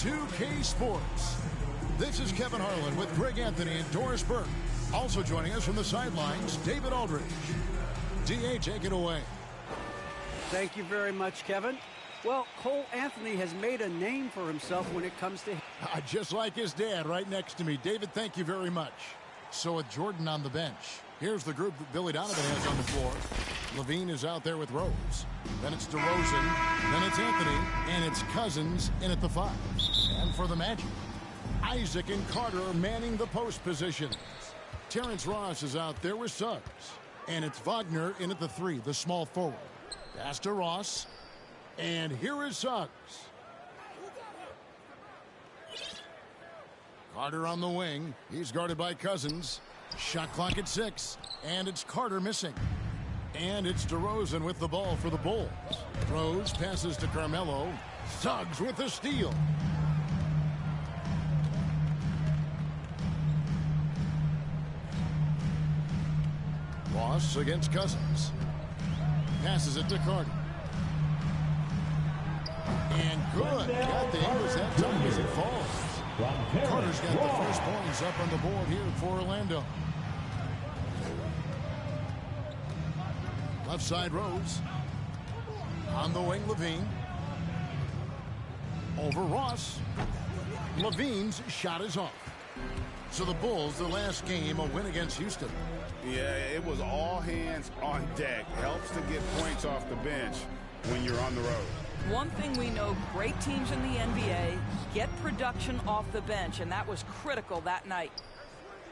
2K Sports. This is Kevin Harlan with Greg Anthony and Doris Burke. Also joining us from the sidelines, David Aldridge. DA, take it away. Thank you very much, Kevin. Well, Cole Anthony has made a name for himself when it comes to... Just like his dad right next to me. David, thank you very much. So with Jordan on the bench, here's the group that Billy Donovan has on the floor. Levine is out there with Rose. Then it's DeRozan. Then it's Anthony. And it's Cousins in at the 5. And for the Magic, Isaac and Carter are manning the post positions. Terrence Ross is out there with Suggs. And it's Wagner in at the 3, the small forward. Pass to Ross. And here is Suggs. Carter on the wing. He's guarded by Cousins. Shot clock at 6. And it's Carter missing. And it's DeRozan with the ball for the Bulls. Rose passes to Carmelo. Suggs with the steal. Ross against Cousins. Passes it to Carter. And good. Got the English that time as it falls. Carter's got the first points up on the board here for Orlando. Left side Rose. On the wing, Levine. Over Ross. Levine's shot is off. So the Bulls, the last game, a win against Houston. Yeah, it was all hands on deck. Helps to get points off the bench when you're on the road. One thing we know, great teams in the NBA get production off the bench, and that was critical that night.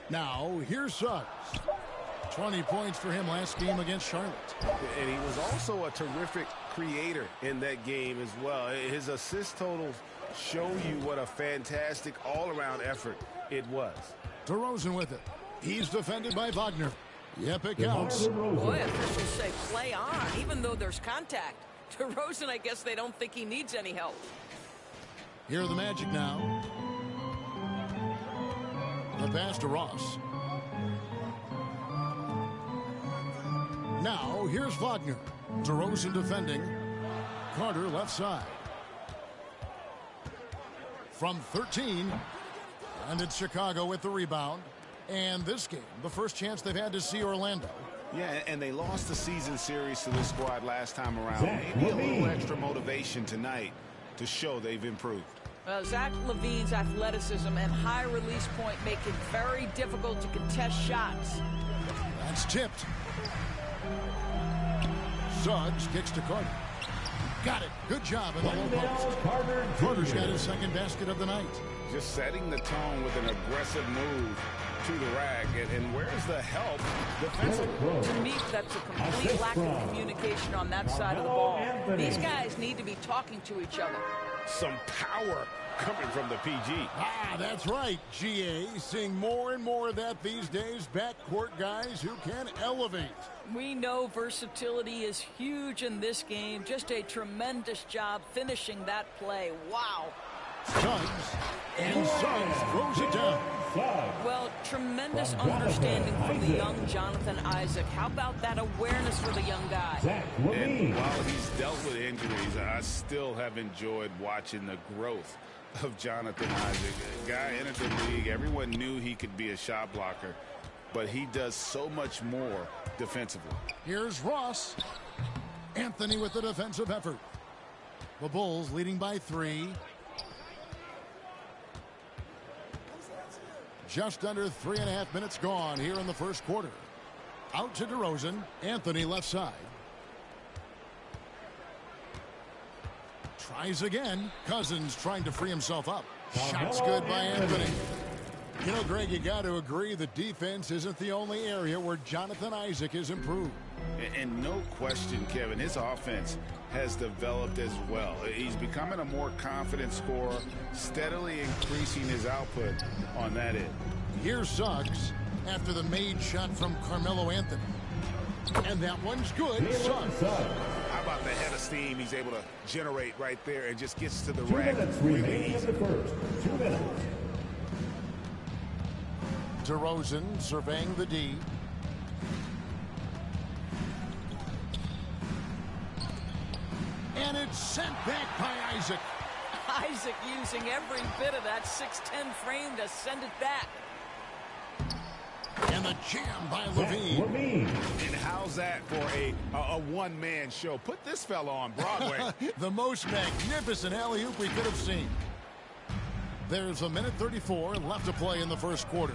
Now, here's Suggs. 20 points for him last game against Charlotte. And he was also a terrific creator in that game as well. His assist totals show you what a fantastic all-around effort it was. DeRozan with it. He's defended by Wagner. Yep, it counts. Boy, officials say play on, even though there's contact. DeRozan, I guess they don't think he needs any help. Here are the Magic now. The pass to Ross. Now, here's Wagner. DeRozan defending. Carter left side. From 13. And it's Chicago with the rebound. And this game, the first chance they've had to see Orlando. Yeah, and they lost the season series to this squad last time around. Maybe a little extra motivation tonight to show they've improved. Zach LaVine's athleticism and high release point make it very difficult to contest shots. That's tipped. Suggs kicks to Carter. Got it. Good job in the low post. Carter's got his second basket of the night. Just setting the tone with an aggressive move to the rack. And where's the help defensively? To me, that's a complete lack of communication on that side of the ball. These guys need to be talking to each other. Some power coming from the PG. Ah, that's right, GA. Seeing more and more of that these days. Backcourt guys who can elevate. We know versatility is huge in this game. Just a tremendous job finishing that play. Wow. Suggs, and Suggs throws it down. Well, tremendous understanding from the young Jonathan Isaac. How about that awareness for the young guy? And while he's dealt with injuries, I still have enjoyed watching the growth of Jonathan Isaac. A guy entered the league. Everyone knew he could be a shot blocker, but he does so much more defensively. Here's Ross. Anthony with the defensive effort. The Bulls leading by 3. Just under 3.5 minutes gone here in the first quarter. Out to DeRozan. Anthony left side. Tries again. Cousins trying to free himself up. Shots good by Anthony. You know, Greg, you got to agree that defense isn't the only area where Jonathan Isaac has improved. And no question, Kevin, his offense has developed as well. He's becoming a more confident scorer, steadily increasing his output on that end. Here's Suggs after the made shot from Carmelo Anthony. And that one's good. Suggs. How about the head of steam he's able to generate right there and just gets to the 2 rack minutes really remaining easy. in the first. 2 minutes. DeRozan surveying the D. And it's sent back by Isaac. Isaac using every bit of that 6'10" frame to send it back. And the jam by Levine. And how's that for a one-man show? Put this fella on Broadway. The most magnificent alley-oop we could have seen. There's a minute 34 left to play in the first quarter.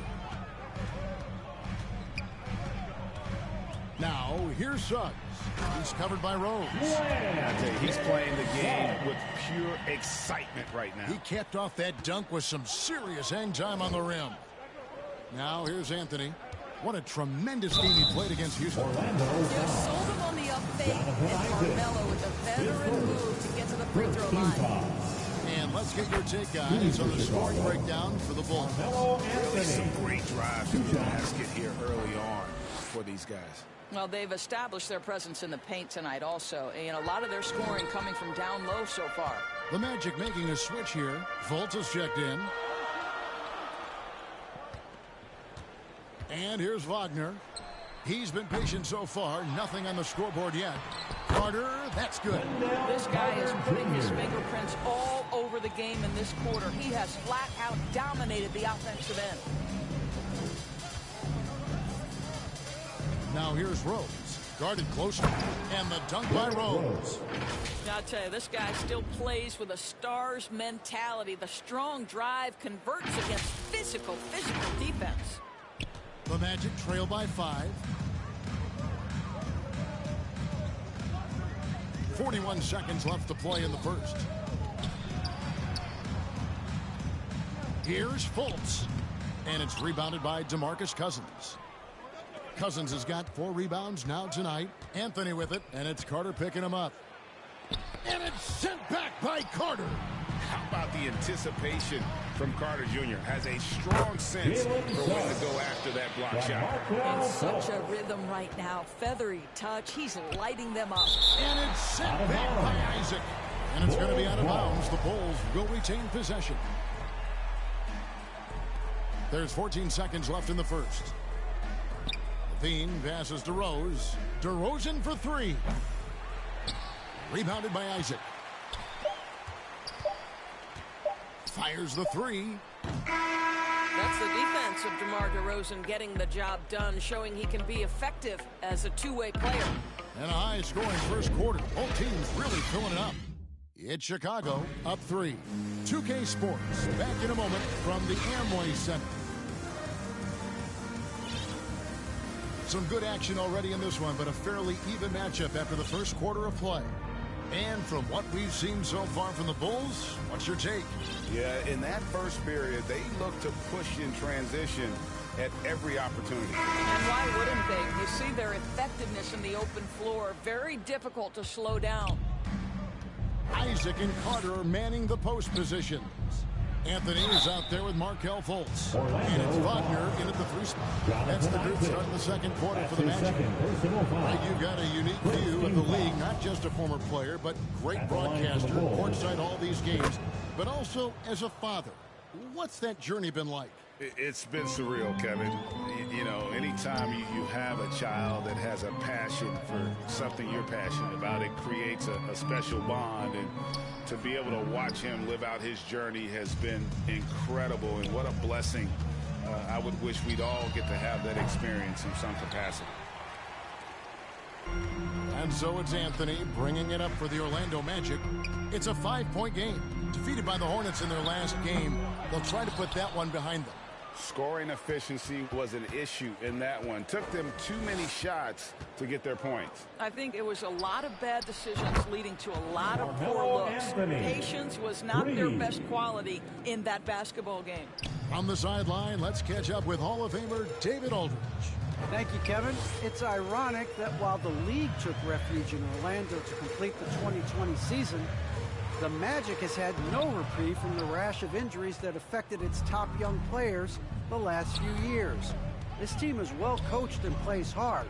Now, here's Suggs. He's covered by Rose. I tell you, he's playing the game with pure excitement right now. He capped off that dunk with some serious hang time on the rim. Now, here's Anthony. What a tremendous game he played against Houston. You sold him on the up fake, and Carmelo with a veteran move to get to the free throw line. And let's get your take, guys, on the scoring breakdown for the Bulls. Really some great drives to the basket here early on for these guys. Well, they've established their presence in the paint tonight also. And a lot of their scoring coming from down low so far. The Magic making a switch here. Fultz is checked in. And here's Wagner. He's been patient so far. Nothing on the scoreboard yet. Carter, that's good. This guy is putting his fingerprints all over the game in this quarter. He has flat out dominated the offensive end. Now here's Rose. Guarded closely. And the dunk by Rose. Now, I'll tell you, this guy still plays with a Stars mentality. The strong drive converts against physical defense. The Magic trail by 5. 41 seconds left to play in the first. Here's Fultz. And it's rebounded by DeMarcus Cousins. Cousins has got 4 rebounds now tonight. Anthony with it, and it's Carter picking him up. And it's sent back by Carter. How about the anticipation from Carter Jr. Has a strong sense for when to go after that block shot. In such a rhythm right now. Feathery touch. He's lighting them up. And it's sent back by Isaac. And it's going to be out of bounds. The Bulls will retain possession. There's 14 seconds left in the first. Levine passes to Rose. DeRozan for 3. Rebounded by Isaac. Fires the 3. That's the defense of DeMar DeRozan getting the job done, showing he can be effective as a two-way player. And a high-scoring first quarter. Both teams really filling it up. It's Chicago up 3. 2K Sports back in a moment from the Amway Center. Some good action already in this one, but a fairly even matchup after the first quarter of play. And from what we've seen so far from the Bulls, what's your take? Yeah, in that first period, they looked to push in transition at every opportunity. And why wouldn't they? You see their effectiveness in the open floor. Very difficult to slow down. Isaac and Carter are manning the post positions. Anthony is out there with Markelle Fultz. And it's Wagner in at the 3 spot. That's the group starting the second quarter for the Magic. You've got a unique view of the league, not just a former player, but great broadcaster, courtside all these games, but also as a father. What's that journey been like? It's been surreal, Kevin. You know, anytime you have a child that has a passion for something you're passionate about, it creates a special bond. And to be able to watch him live out his journey has been incredible. And what a blessing. I would wish we'd all get to have that experience in some capacity. And so it's Anthony bringing it up for the Orlando Magic. It's a 5-point game. Defeated by the Hornets in their last game, they'll try to put that one behind them. Scoring efficiency was an issue in that one. Took them too many shots to get their points. I think it was a lot of bad decisions leading to a lot of poor looks. Patience was not their best quality in that basketball game. On the sideline, let's catch up with Hall of Famer David Aldridge. Thank you, Kevin. It's ironic that while the league took refuge in Orlando to complete the 2020 season, the Magic has had no reprieve from the rash of injuries that affected its top young players the last few years. This team is well coached and plays hard.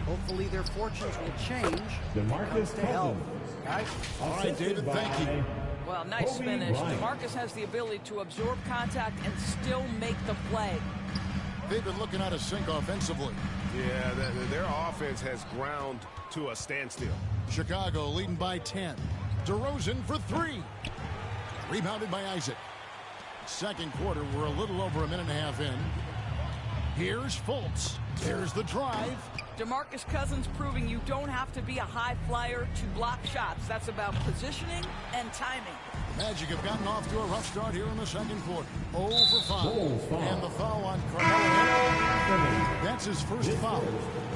Hopefully their fortunes will change when it comes to health. Guys? All right, David, thank you. Well, nice finish. DeMarcus has the ability to absorb contact and still make the play. They've been looking out of sync offensively. Yeah, their offense has ground to a standstill. Chicago leading by 10. DeRozan for 3. Rebounded by Isaac. Second quarter, we're a little over a minute and a half in. Here's Fultz. There's the drive. DeMarcus Cousins proving you don't have to be a high flyer to block shots. That's about positioning and timing. The Magic have gotten off to a rough start here in the second quarter. 0 for 5. And the foul on Carmelo. That's his first foul.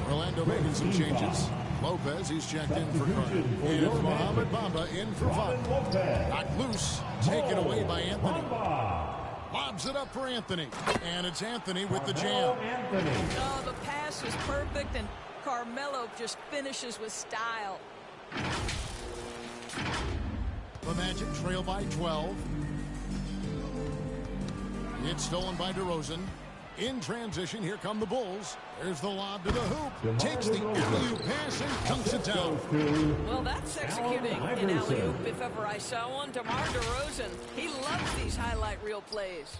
Orlando making some changes. Lopez, he's checked in for Carter. And it's Mohamed Bamba in for foul. Knocked loose. Taken away by Anthony. Lobs it up for Anthony. And it's Anthony with the jam. Oh, the pass was perfect, and Carmelo just finishes with style. The Magic trail by 12. It's stolen by DeRozan. In transition, here come the Bulls. There's the lob to the hoop. Takes the alley-oop pass and dunks it down. Well, that's executing an alley-oop if ever I saw one. DeMar DeRozan, he loves these highlight reel plays.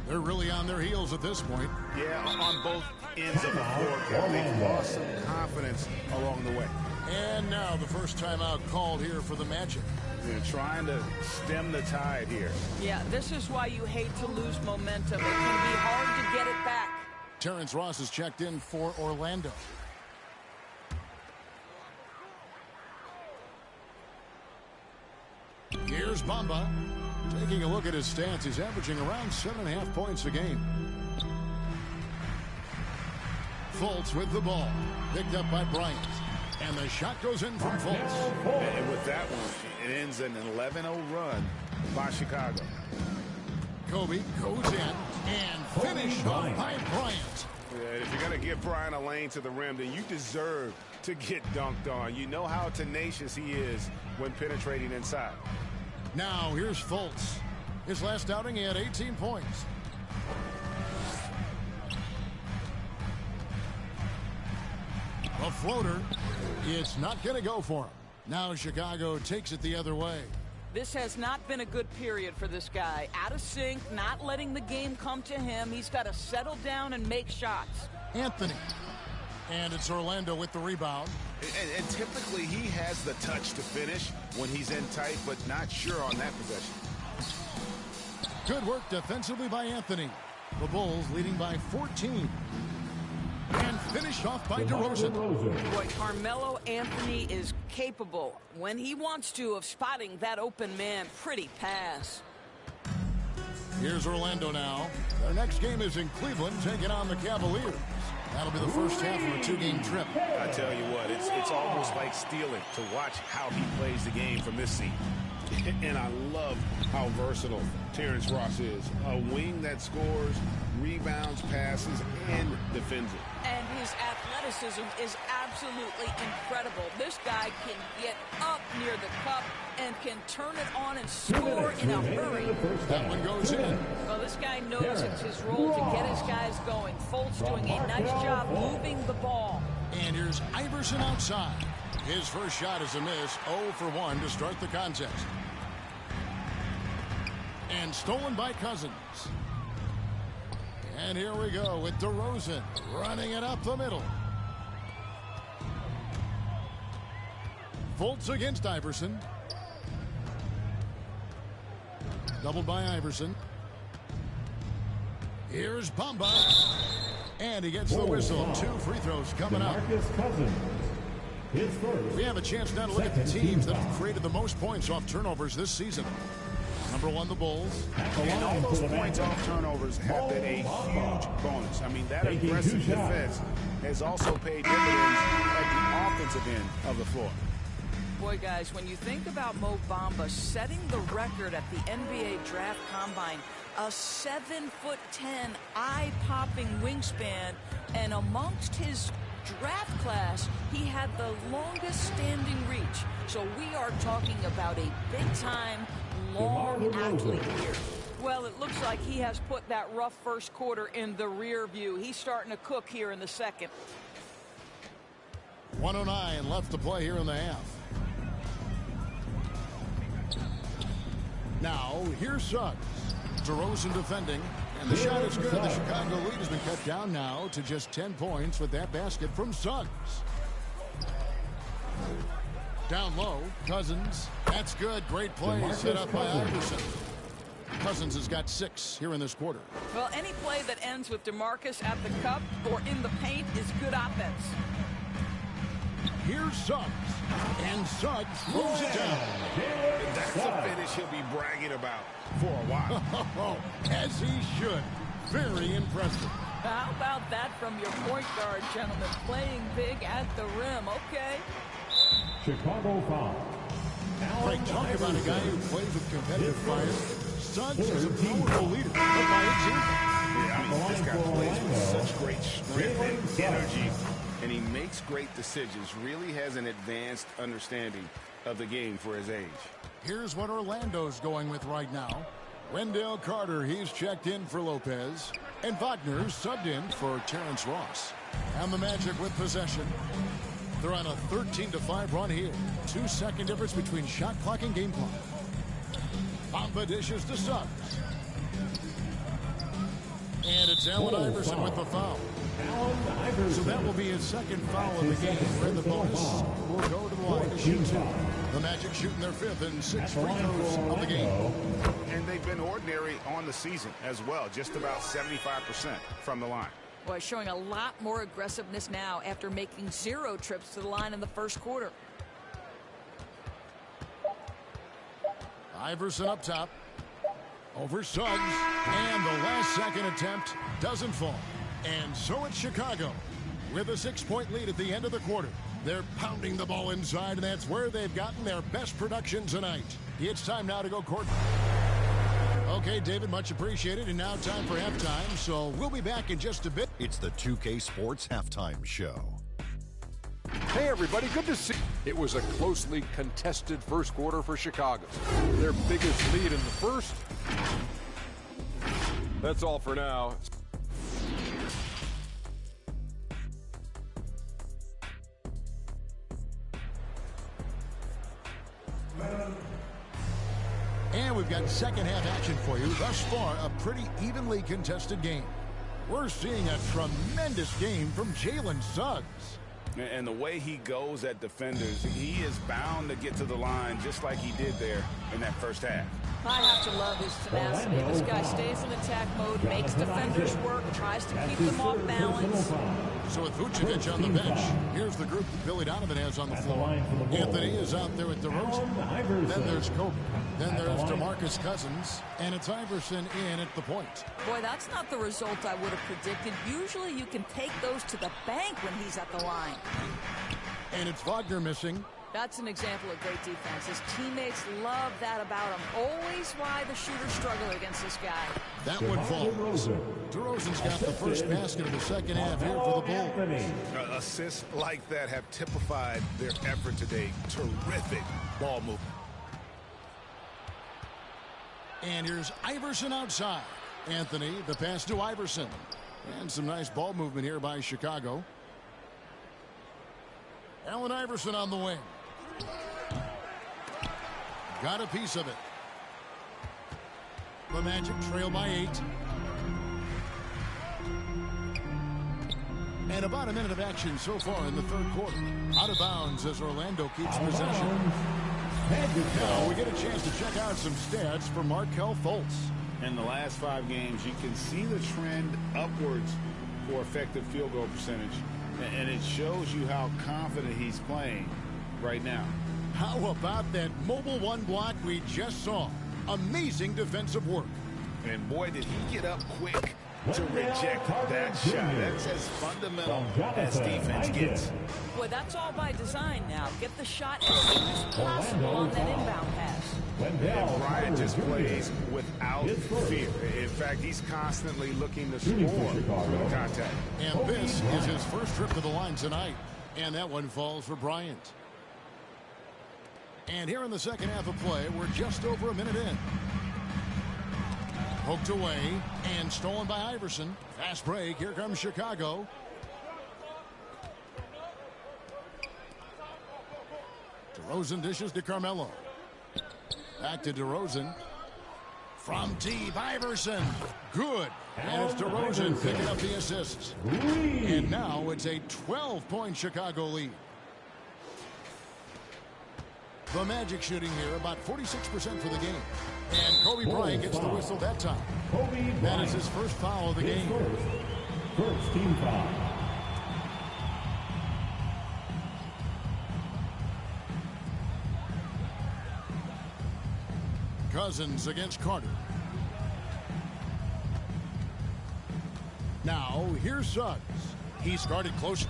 They're really on their heels at this point. Yeah, on both ends of the floor. They've lost some confidence along the way. And now the first timeout called here for the Magic. They're trying to stem the tide here. Yeah, this is why you hate to lose momentum. It can be hard to get it back. Terrence Ross is checked in for Orlando. Here's Bamba. Taking a look at his stats, he's averaging around 7.5 points a game. Fultz with the ball. Picked up by Bryant. And the shot goes in from Fultz. And with that one, it ends an 11-0 run by Chicago. Kobe goes in and finished off by Bryant. Yeah, if you're going to give Bryant a lane to the rim, then you deserve to get dunked on. You know how tenacious he is when penetrating inside. Now here's Fultz. His last outing, he had 18 points. A floater. It's not going to go for him. Now Chicago takes it the other way. This has not been a good period for this guy. Out of sync, not letting the game come to him. He's got to settle down and make shots. Anthony. And it's Orlando with the rebound. And typically he has the touch to finish when he's in tight, but not sure on that possession. Good work defensively by Anthony. The Bulls leading by 14. And finished off by DeRozan. Boy, Carmelo Anthony is capable, when he wants to, of spotting that open man. Pretty pass. Here's Orlando now. Their next game is in Cleveland, taking on the Cavaliers. That'll be the first half of a two-game trip. I tell you what, it's almost like stealing to watch how he plays the game from this seat. And I love how versatile Terrence Ross is. A wing that scores, rebounds, passes, and defends it. And his athleticism is absolutely incredible. This guy can get up near the cup and can turn it on and score in a hurry. That one goes in. Well, this guy knows it's his role to get his guys going. Fultz doing a nice job moving the ball. And here's Iverson outside. His first shot is a miss, 0 for 1 to start the contest. And stolen by Cousins. And here we go with DeRozan running it up the middle. Fultz against Iverson. Doubled by Iverson. Here's Bamba. And he gets the whistle. 2 free throws coming up. We have a chance now to look at the teams that have created the most points off turnovers this season. Number 1, the Bulls. And all those points off turnovers have been a huge bonus. I mean, that aggressive defense has also paid dividends at the offensive end of the floor. Boy, guys, when you think about Mo Bamba setting the record at the NBA Draft Combine, a 7'10", eye-popping wingspan, and amongst his draft class, he had the longest standing reach. So we are talking about a big-time, long athlete here. Well, it looks like he has put that rough first quarter in the rear view. He's starting to cook here in the second. 1:09 left to play here in the half. Now, here's Suggs. DeRozan defending. And the shot is good. The Chicago lead has been cut down now to just 10 points with that basket from Suggs. Down low, Cousins. That's good. Great play set up by Iverson. Cousins has got 6 here in this quarter. Well, any play that ends with DeMarcus at the cup or in the paint is good offense. Here's Suggs. And Suggs throws it down. That's a finish he'll be bragging about for a while. As he should. Very impressive. How about that from your point guard, gentlemen? Playing big at the rim. Okay. Chicago foul. Frank, talk about a guy who plays with competitive fire. Suggs is a powerful leader, but by example. Yeah, I mean, this guy plays with such great strength and energy, and he makes great decisions. Really has an advanced understanding of the game for his age. Here's what Orlando's going with right now. Wendell Carter, he's checked in for Lopez. And Wagner's subbed in for Terrence Ross. And the Magic with possession. They're on a 13-5 run here. 2-second difference between shot clock and game clock. Bamba dishes to Suggs. And it's Allen Iverson with the foul. So that will be his second foul of the game. And the bonus will go to the line to shoot 2. The Magic shooting their 5th and 6th free throws of the game. And they've been ordinary on the season as well. Just about 75% from the line. Boy, showing a lot more aggressiveness now after making 0 trips to the line in the first quarter. Iverson up top. Over Suggs. And the last second attempt doesn't fall. And so it's Chicago with a 6-point lead at the end of the quarter. They're pounding the ball inside, and that's where they've gotten their best production tonight. It's time now to go court. Okay, David, much appreciated. And now time for halftime, so we'll be back in just a bit. It's the 2K Sports Halftime Show. Hey, everybody, good to see you. It was a closely contested first quarter for Chicago. Their biggest lead in the first. That's all for now. And we've got second half action for you. Thus far, a pretty evenly contested game. We're seeing a tremendous game from Jalen Suggs. And the way he goes at defenders, he is bound to get to the line just like he did there in that first half. I have to love his tenacity. This guy stays in attack mode, makes defenders work, tries to keep them off balance. So with Vucevic on the bench, here's the group that Billy Donovan has on the floor. Anthony is out there with DeRozan. Then there's Kobe. Then there's DeMarcus Cousins. And it's Iverson in at the point. Boy, that's not the result I would have predicted. Usually you can take those to the bank when he's at the line. And it's Wagner missing. That's an example of great defense. His teammates love that about him. Always why the shooters struggle against this guy. That one falls. DeRozan's got the first basket of the second half here for the Bulls. Assists like that have typified their effort today. Terrific ball movement. And here's Iverson outside. Anthony, the pass to Iverson. And some nice ball movement here by Chicago. Allen Iverson on the wing. Got a piece of it. The Magic trail by 8. And about a minute of action so far in the third quarter. Out of bounds as Orlando keeps possession. Now we get a chance to check out some stats for Markelle Fultz. In the last 5 games, you can see the trend upwards for effective field goal percentage. And it shows you how confident he's playing right now. How about that mobile one block we just saw? Amazing defensive work. And boy, did he get up quick to reject that shot. That's as fundamental as defense gets. Boy, that's all by design now. Get the shot as soon as possible on that inbound pass. And Bryant just plays without fear. In fact, he's constantly looking to score with contact. And this is his first trip to the line tonight. And that one falls for Bryant. And here in the second half of play, we're just over a minute in. Poked away and stolen by Iverson. Fast break. Here comes Chicago. DeRozan dishes to Carmelo. Back to DeRozan. From deep, Iverson. Good. And it's DeRozan picking up the assists. And now it's a 12-point Chicago lead. The Magic shooting here about 46% for the game. And Kobe Bryant gets the whistle that time. That is his first foul of the game. First team foul. Cousins against Carter. Now, here's Suggs. He started close.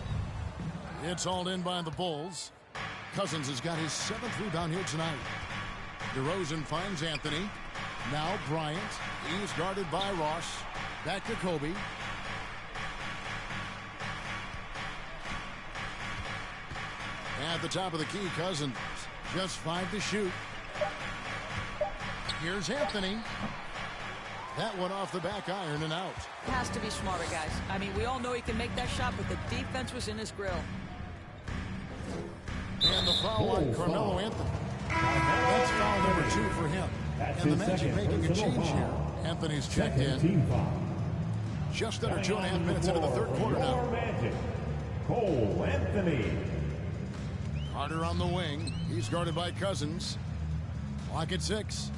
It's all in by the Bulls. Cousins has got his 7th rebound here tonight. DeRozan finds Anthony. Now Bryant. He's guarded by Ross. Back to Kobe. At the top of the key, Cousins. Just 5 to shoot. Here's Anthony. That one off the back iron and out. Has to be smarter, guys. I mean, we all know he can make that shot, but the defense was in his grill. And the foul on Carmelo Anthony. That's foul number 2 for him. And the Magic making a change here. Anthony's checked in. Just under 2.5 minutes into the 3rd quarter now. Cole Anthony. Carter on the wing. He's guarded by Cousins. Clock at 6.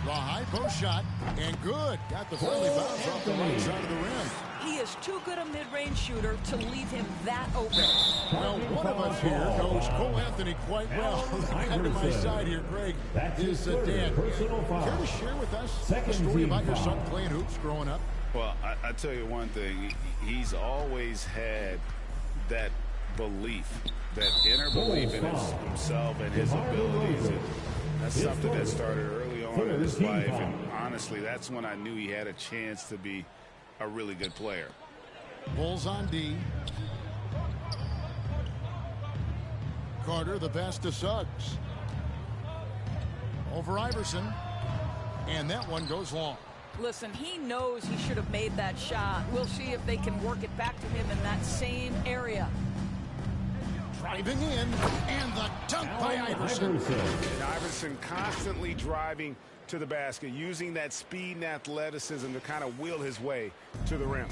The high post shot, and good. Got the friendly bounce off the right side of the rim. He is too good a mid-range shooter to leave him that open. Well, one of us here knows Cole Anthony quite well. The guy to my side here, Greg, is Dan. Care to share with us a story about your son playing hoops growing up? Well, I tell you one thing. He's always had that belief, that inner belief in himself and his abilities. And that's something that started early on in his life. And honestly, that's when I knew he had a chance to be a really good player. Bulls on D. Carter, the pass to Suggs. Over Iverson. And that one goes long. Listen, he knows he should have made that shot. We'll see if they can work it back to him in that same area. Driving in, and the dunk by Iverson. And Iverson constantly driving to the basket, using that speed and athleticism to kind of wheel his way to the rim.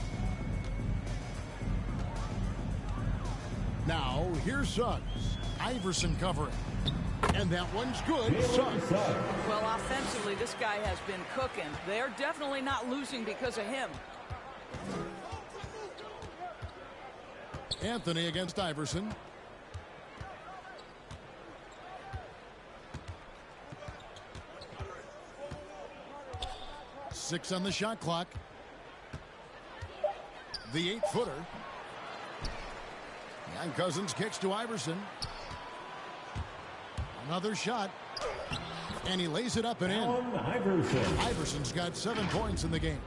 Now, here's Suggs. Iverson covering. And that one's good. Suggs. Well, offensively, this guy has been cooking. They're definitely not losing because of him. Anthony against Iverson. Six on the shot clock. The 8-footer. And Cousins kicks to Iverson. Another shot. And he lays it up and in. Iverson's got 7 points in the game.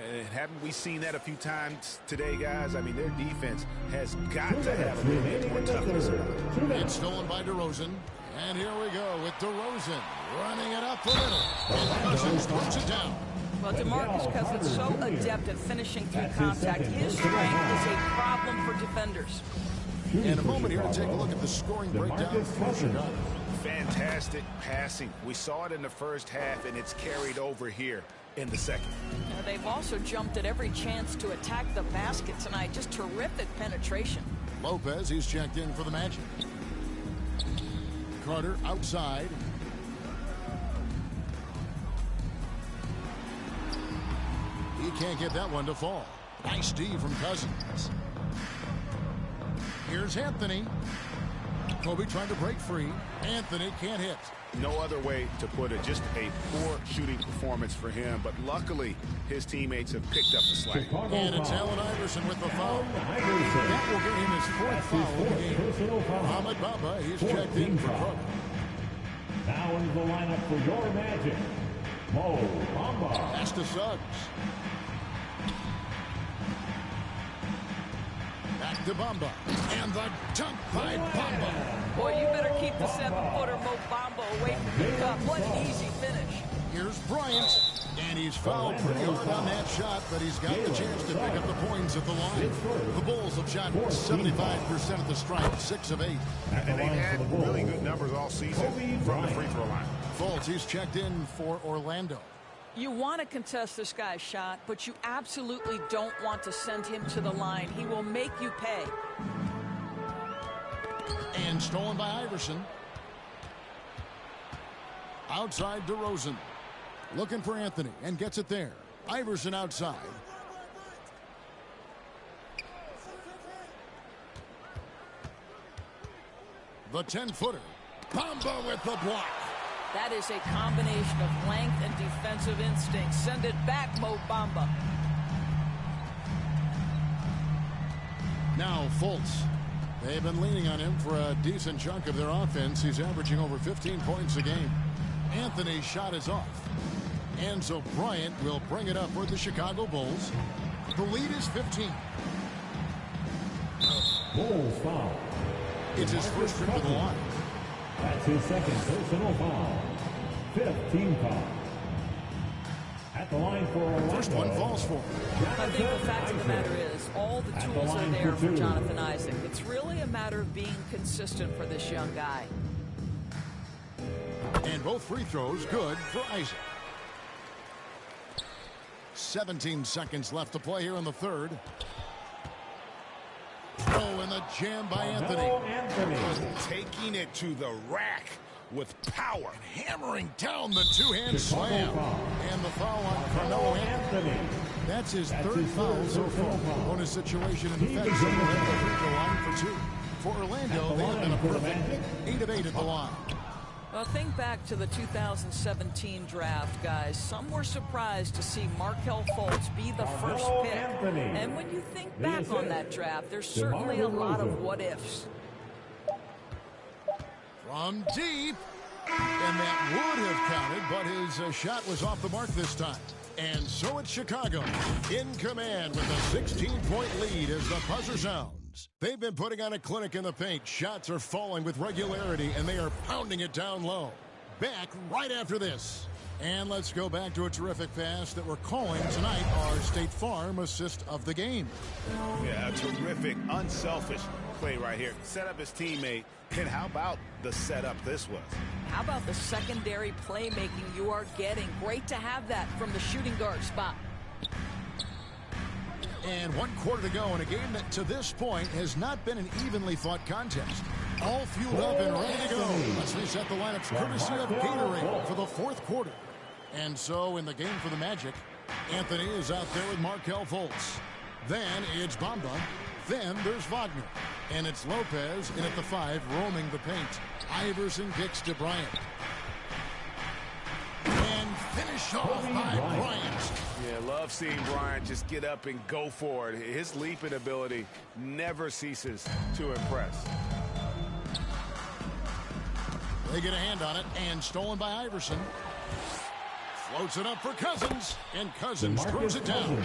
And haven't we seen that a few times today, guys? I mean, their defense has got to have a little bit more toughness about it. It's stolen by DeRozan. And here we go with DeRozan running it up the middle. And Cousins throws it down. Well, DeMarcus Cousins so adept at finishing through contact. His strength is a problem for defenders. In a moment here to take a look at the scoring breakdown for Chicago. Fantastic passing. We saw it in the first half, and it's carried over here in the second. Now, they've also jumped at every chance to attack the basket tonight. Just terrific penetration. Lopez, he's checked in for the Magic. Carter outside. He can't get that one to fall. Nice D from Cousins. Here's Anthony. Kobe trying to break free. Anthony can't hit. No other way to put it. Just a poor shooting performance for him. But luckily, his teammates have picked up the slack. And it's Allen Iverson with the foul. That will get him his 4th foul of the game. Mohamed Bamba, he's checked in for Carter. Now into the lineup for your Magic, Mo Bamba. Pass to Suggs. Back to Bamba. And the dunk by Bamba. Boy, you better keep the 7-footer Mo Bamba away from the cup. What an easy finish. Here's Bryant. And he's fouled pretty hard on that shot, but he's got the chance to pick up the points at the line. The Bulls have shot 75% of the strike, 6 of 8. And they've had really good numbers all season from the free throw line. Fultz, he's checked in for Orlando. You want to contest this guy's shot, but you absolutely don't want to send him to the line. He will make you pay. And stolen by Iverson. Outside DeRozan. Looking for Anthony and gets it there. Iverson outside. The 10-footer. Bamba with the block. That is a combination of length and defensive instinct. Send it back, Mo Bamba. Now Fultz. They've been leaning on him for a decent chunk of their offense. He's averaging over 15 points a game. Anthony's shot is off. And so Bryant will bring it up for the Chicago Bulls. The lead is 15. Bulls foul. It's his first trip to the line. That's his second personal foul. 5th team foul. At the line for Orlando. First one falls for him. I think the fact of the matter is all the tools are there for Jonathan Isaac. It's really a matter of being consistent for this young guy. And both free throws good for Isaac. 17 seconds left to play here in the third. Oh, and the jam by Anthony. Taking it to the rack with power. Hammering down the two-hand slam. And the foul on Carmelo Anthony. That's his third foul so far. On his situation in defense. He'll hit the free throw line for 2. For Orlando, they have been a perfect 8 of 8 at the line. Well, think back to the 2017 draft, guys. Some were surprised to see Markelle Fultz be the first pick. And when you think back on that draft, there's certainly a lot of what-ifs. From deep. And that would have counted, but his shot was off the mark this time. And so it's Chicago in command with a 16-point lead as the buzzer sounds. They've been putting on a clinic in the paint. Shots are falling with regularity, and they are pounding it down low. Back right after this. And let's go back to a terrific pass that we're calling tonight our State Farm assist of the game. Yeah, a terrific, unselfish play right here. Set up his teammate. And how about the setup this was? How about the secondary playmaking you are getting? Great to have that from the shooting guard spot. And 1 quarter to go in a game that to this point has not been an evenly fought contest. All fueled up and ready to go. Let's reset the lineups courtesy of Gatorade for the 4th quarter. And so in the game for the Magic, Anthony is out there with Markelle Fultz. Then it's Bamba. Then there's Wagner. And it's Lopez in at the 5 roaming the paint. Iverson kicks to Bryant. And finished off by Bryant. Yeah, love seeing Bryant just get up and go for it. His leaping ability never ceases to impress. They get a hand on it, and stolen by Iverson. Floats it up for Cousins, and Cousins throws it down.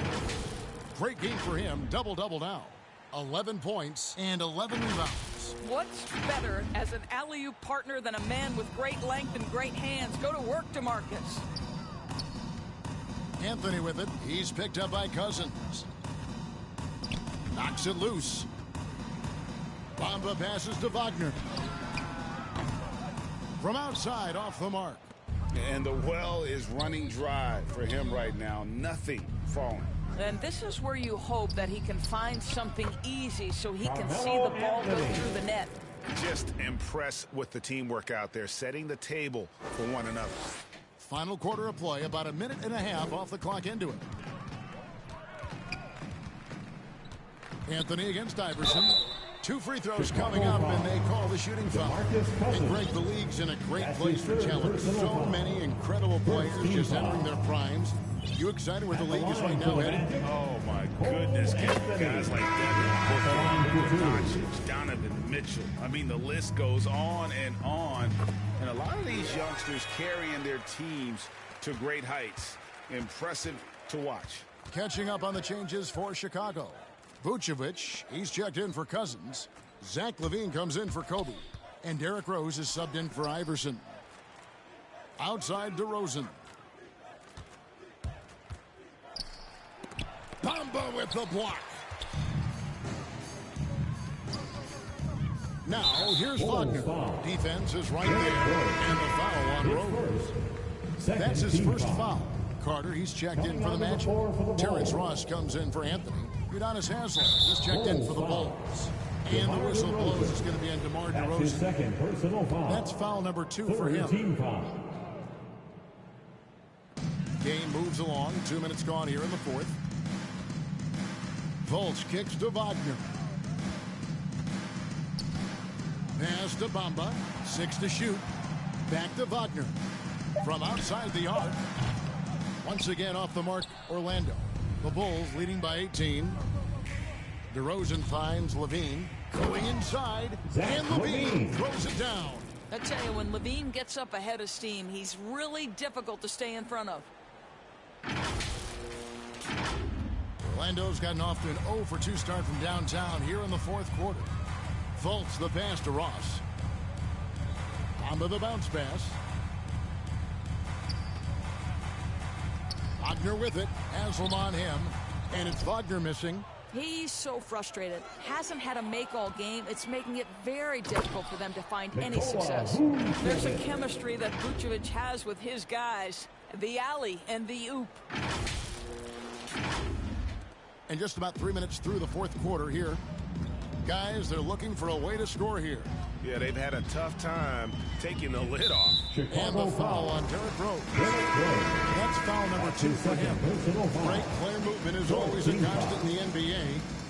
Great game for him, double-double now. 11 points and 11 rebounds. What's better as an alley-oop partner than a man with great length and great hands? Go to work, DeMarcus. Anthony with it. He's picked up by Cousins. Knocks it loose. Bamba passes to Wagner. From outside, off the mark. And the well is running dry for him right now. Nothing falling. And this is where you hope that he can find something easy so he can see the ball go through the net. Just impressed with the teamwork out there, setting the table for one another. Final quarter of play, about a minute and a half off the clock into it. Anthony against Iverson. 2 free throws coming up, and they call the shooting foul. And Greg, the league's in a great place for talent. So many incredible players just entering their primes. You excited where the league is right now, Eddie? Oh, my goodness. Guys like Devin Booker, Donovan Mitchell. I mean, the list goes on. And a lot of these youngsters carrying their teams to great heights. Impressive to watch. Catching up on the changes for Chicago. Vucevic, he's checked in for Cousins. Zach LaVine comes in for Kobe. And Derrick Rose is subbed in for Iverson. Outside DeRozan. Bamba with the block. Now, here's Wagner. Defense is right there. And the foul on Rose. That's his first foul. Carter, he's checked in for the Magic. Terrence Ross comes in for Anthony. Udonis Haslem, he's checked in for the Bulls. And the whistle blows. It's going to be on DeMar That's his DeRozan. second personal foul. That's foul number 2 for him. Team foul. Game moves along. 2 minutes gone here in the fourth. Volch kicks to Wagner. Pass to Bamba. 6 to shoot. Back to Wagner. From outside the arc. Once again off the mark, Orlando. The Bulls leading by 18. DeRozan finds Levine. Going inside. And Levine throws it down. I tell you, when Levine gets up ahead of steam, he's really difficult to stay in front of. Orlando's gotten off to an 0 for 2 start from downtown here in the fourth quarter. Fultz the pass to Ross. Onto the bounce pass. Wagner with it. Haslam on him. And it's Wagner missing. He's so frustrated. Hasn't had a make all game. It's making it very difficult for them to find any success. There's a chemistry that Vucevic has with his guys. The alley and the oop. And just about 3 minutes through the fourth quarter here. Guys, they're looking for a way to score here. Yeah, they've had a tough time taking the lid off. And the foul on Derrick Rose. That's foul number 2 for him. Great player movement is always a constant in the NBA.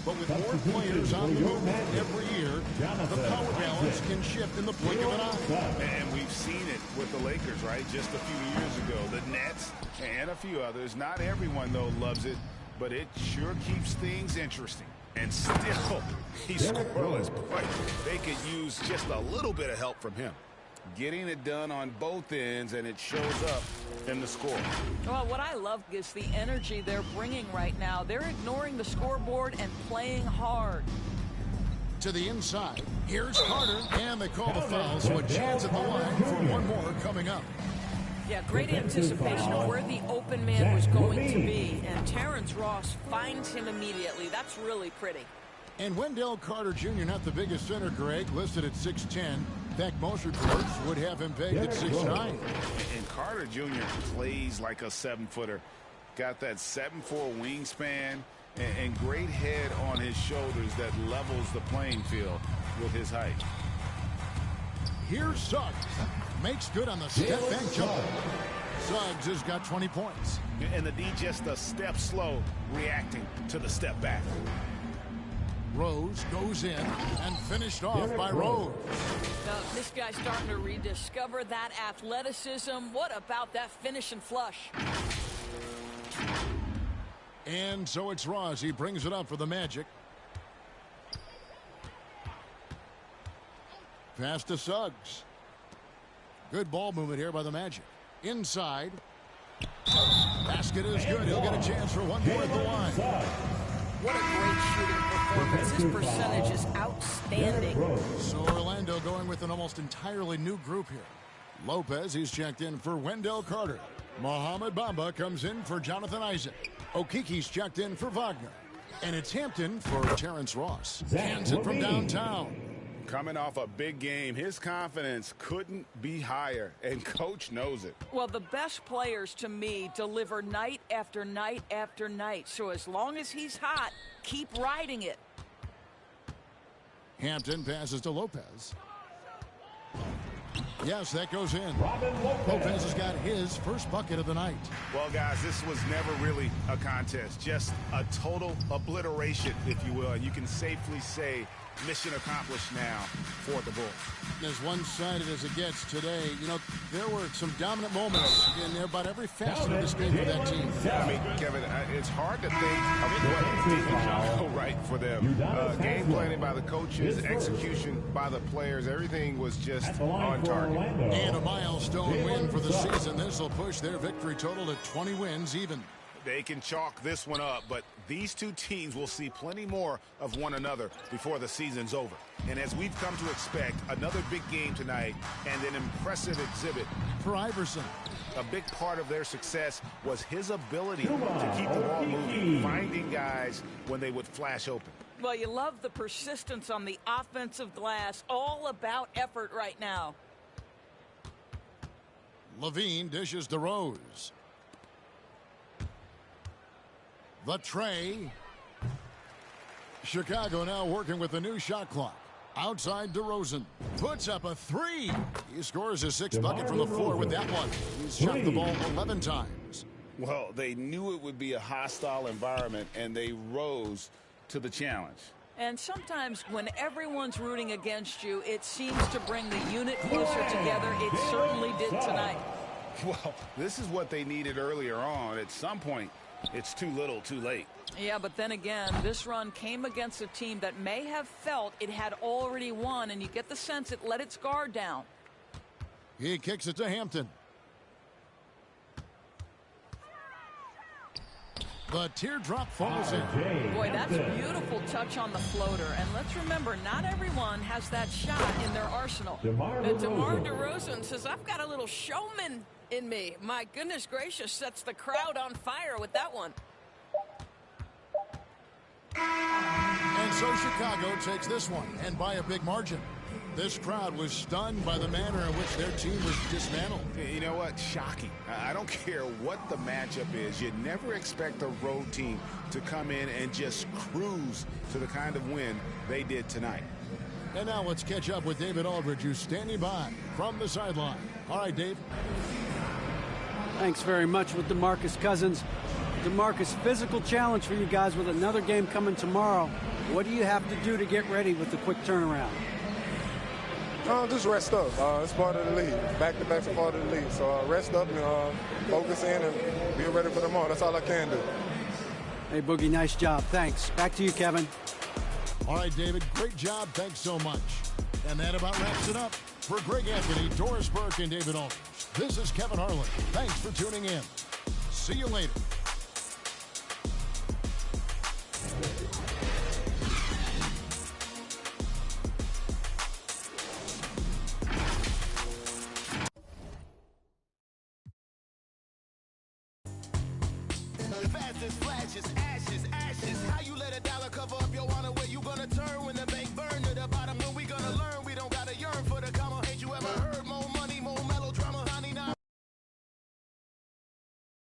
But with more players on the move every year, the power balance can shift in the blink of an eye. And we've seen it with the Lakers, right? Just a few years ago. The Nets and a few others. Not everyone, though, loves it. But it sure keeps things interesting. And still, he's scoreless. Boy, they could use just a little bit of help from him. Getting it done on both ends, and it shows up in the score. Well, what I love is the energy they're bringing right now. They're ignoring the scoreboard and playing hard. To the inside. Here's Carter, and they call the foul, so a chance at the line for one more coming up. Yeah, great anticipation of where the open man was going to be. And Terrence Ross finds him immediately. That's really pretty. And Wendell Carter Jr., not the biggest center, Greg, listed at 6'10". In fact, most reports would have him pegged at 6'9". And Carter Jr. plays like a 7-footer. Got that 7'4" wingspan and great head on his shoulders that levels the playing field with his height. Here's Suggs. Makes good on the step-back jump. Suggs has got 20 points. And the D just a step slow, reacting to the step back. Rose goes in and finished off by Rose. Now, this guy's starting to rediscover that athleticism. What about that finish and flush? And so it's Ross. He brings it up for the Magic. Pass to Suggs. Good ball movement here by the Magic. Inside. Basket is good. He'll get a chance for one more at the line. What a great shooting performance. His percentage is outstanding. So Orlando going with an almost entirely new group here. Lopez, he's checked in for Wendell Carter. Mohamed Bamba comes in for Jonathan Isaac. Okiki's checked in for Wagner. And it's Hampton for Terrence Ross. Hands it from downtown. Coming off a big game, his confidence couldn't be higher, and Coach knows it. Well, the best players, to me, deliver night after night after night. So as long as he's hot, keep riding it. Hampton passes to Lopez. Yes, that goes in. Lopez has got his first bucket of the night. Well, guys, this was never really a contest. Just a total obliteration, if you will. And you can safely say mission accomplished now for the Bulls. As one-sided as it gets today, you know, there were some dominant moments in about every facet of this game for that team. I mean, Kevin, it's hard to think of what didn't go right for them. Game planning by the coaches, execution by the players, everything was just on target. And a milestone win for the season. This will push their victory total to 20 wins even. They can chalk this one up, but these two teams will see plenty more of one another before the season's over. And as we've come to expect, another big game tonight and an impressive exhibit for Iverson. A big part of their success was his ability to keep the ball moving, finding guys when they would flash open. Well, you love the persistence on the offensive glass. All about effort right now. Levine dishes to Rose. The tray. Chicago now working with the new shot clock. Outside DeRozan. Puts up a three. He scores his sixth bucket from the floor with that one. He's shot the ball 11 times. Well, they knew it would be a hostile environment, and they rose to the challenge. And sometimes when everyone's rooting against you, it seems to bring the unit closer together. It certainly did tonight. Well, this is what they needed earlier on. At some point, it's too little, too late. Yeah, but then again, this run came against a team that may have felt it had already won, and you get the sense it let its guard down. He kicks it to Hampton. The teardrop falls in. Boy, that's a beautiful touch on the floater. And let's remember, not everyone has that shot in their arsenal. DeMar DeRozan says, I've got a little showman in me. My goodness gracious, sets the crowd on fire with that one. And so Chicago takes this one, and by a big margin. This crowd was stunned by the manner in which their team was dismantled. You know what? Shocking. I don't care what the matchup is. You never expect a road team to come in and just cruise to the kind of win they did tonight. And now let's catch up with David Aldridge, who's standing by from the sideline. All right, Dave. Thanks very much with DeMarcus Cousins. DeMarcus, physical challenge for you guys with another game coming tomorrow. What do you have to do to get ready with the quick turnaround? Just rest up. It's part of the league. Back-to-back's a part of the league. So rest up and focus in and be ready for tomorrow. That's all I can do. Hey, Boogie, nice job. Thanks. Back to you, Kevin. All right, David, great job. Thanks so much. And that about wraps it up. For Greg Anthony, Doris Burke, and David Aldridge, this is Kevin Harlan. Thanks for tuning in. See you later. Fastest flash